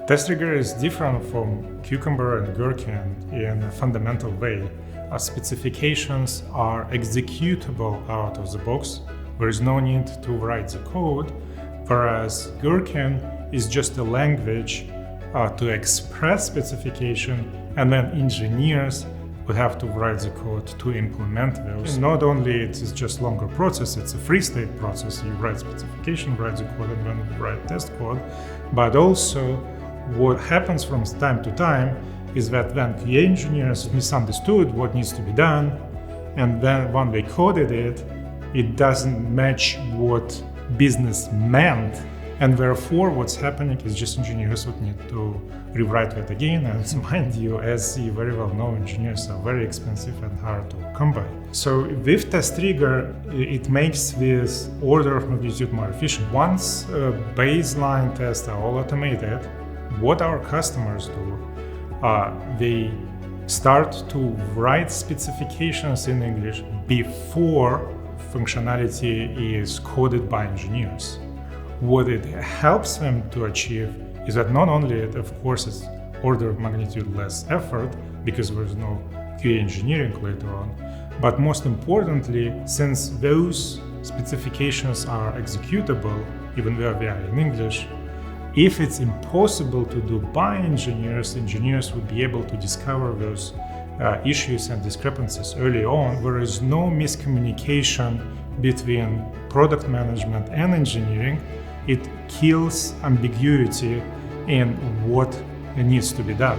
testRigor is different from Cucumber and Gherkin in a fundamental way. Our specifications are executable out of the box. There is no need to write the code, whereas Gherkin is just a language to express specification, and then engineers would have to write the code to implement those. And not only it is just longer process, it's a free-state process. You write specification, write the code, and then write test code. But also, what happens from time to time is that when QA engineers misunderstood what needs to be done, and then when they coded it, it doesn't match what business meant. And therefore, what's happening is just engineers would need to rewrite that again. And mind you, as you very well know, engineers are very expensive and hard to come by. So with testRigor, it makes this order of magnitude more efficient. Once baseline tests are all automated, what our customers do, they start to write specifications in English before functionality is coded by engineers. What it helps them to achieve is that not only, of course, it's order of magnitude less effort because there's no QA engineering later on, but most importantly, since those specifications are executable, even though they are in English, if it's impossible to do by engineers, engineers would be able to discover those issues and discrepancies early on. There is no miscommunication between product management and engineering. It kills ambiguity in what needs to be done.